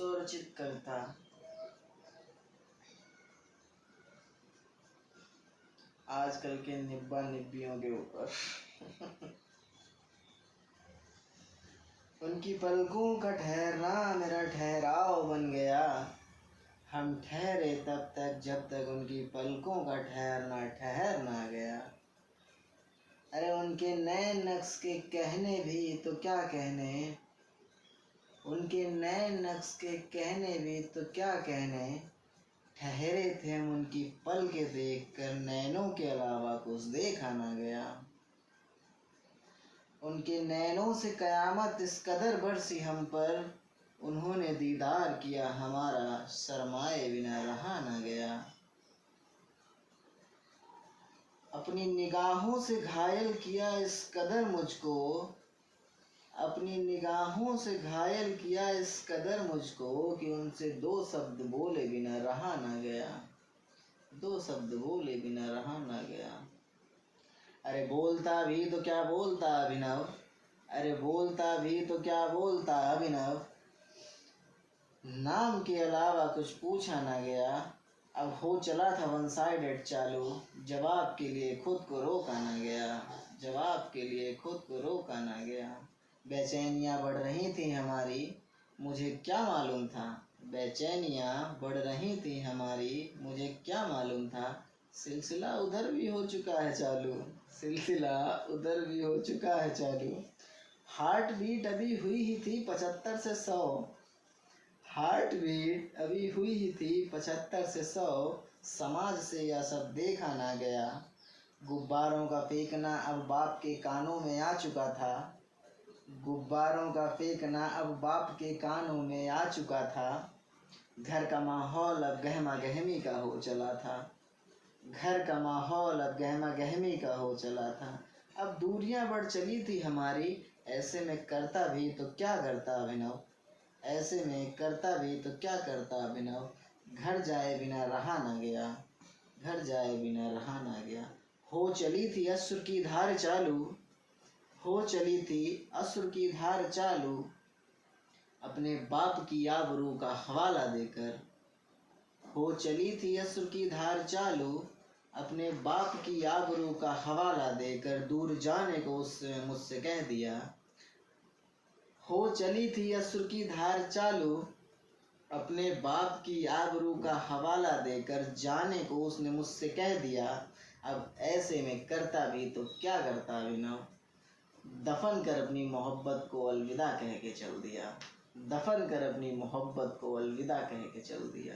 स्वरचित कविता। आजकल के निब्बा निब्बियों के ऊपर। उनकी पलकों का ठहरना मेरा ठहराव बन गया। हम ठहरे तब तक जब तक उनकी पलकों का ठहरना ठहर ना गया। अरे उनके नए नक्श के कहने भी तो क्या कहने, उनके नए नक्श के कहने भी तो क्या कहने। ठहरे थे हम उनकी पलके देख कर, नैनों के अलावा कुछ देखा ना गया। उनके नैनों से कयामत इस कदर बरसी हम पर, उन्होंने दीदार किया हमारा, शर्माए बिना रहा ना गया। अपनी निगाहों से घायल किया इस कदर मुझको, अपनी निगाहों से घायल किया इस कदर मुझको, कि उनसे दो शब्द बोले बिना रहा ना गया, दो शब्द बोले बिना रहा ना गया। अरे बोलता भी तो क्या बोलता अभिनव, अरे बोलता भी तो क्या बोलता अभिनव। नाम के अलावा कुछ पूछा ना गया। अब हो चला था वन साइडेड चालू, जवाब के लिए खुद को रोका ना गया, जवाब के लिए खुद को रोका ना गया। बेचैनियाँ बढ़ रही थी हमारी, मुझे क्या मालूम था, बेचैनियाँ बढ़ रही थी हमारी, मुझे क्या मालूम था। सिलसिला उधर भी हो चुका है चालू, सिलसिला उधर भी हो चुका है चालू। हार्ट बीट अभी हुई ही थी 75 से 100, हार्ट बीट अभी हुई ही थी 75 से 100। समाज से यह सब देखा ना गया। गुब्बारों का फेंकना अब बाप के कानों में आ चुका था, गुब्बारों का फेंकना अब बाप के कानों में आ चुका था। घर का माहौल अब गहमा गहमी का हो चला था, घर का माहौल अब गहमा गहमी का हो चला था। अब दूरियां बढ़ चली थी हमारी, ऐसे में करता भी तो क्या करता अभिनव, ऐसे में करता भी तो क्या करता अभिनव। घर जाए बिना रहा ना गया, घर जाए बिना रहा ना गया। हो चली थी अश्रु की धार चालू, हो चली थी अश्रु की धार चालू, अपने बाप की आबरू का हवाला देकर। हो चली थी अश्रु की धार चालू, अपने बाप की आबरू का हवाला देकर। दूर जाने को उसने मुझसे कह दिया। हो चली थी अश्रु की धार चालू, अपने बाप की आबरू का हवाला देकर। जाने को उसने मुझसे कह दिया, अब ऐसे में करता भी तो क्या करता अभिनव। दफन कर अपनी मोहब्बत को अलविदा कह के चल दिया, दफन कर अपनी मोहब्बत को अलविदा कह के चल दिया।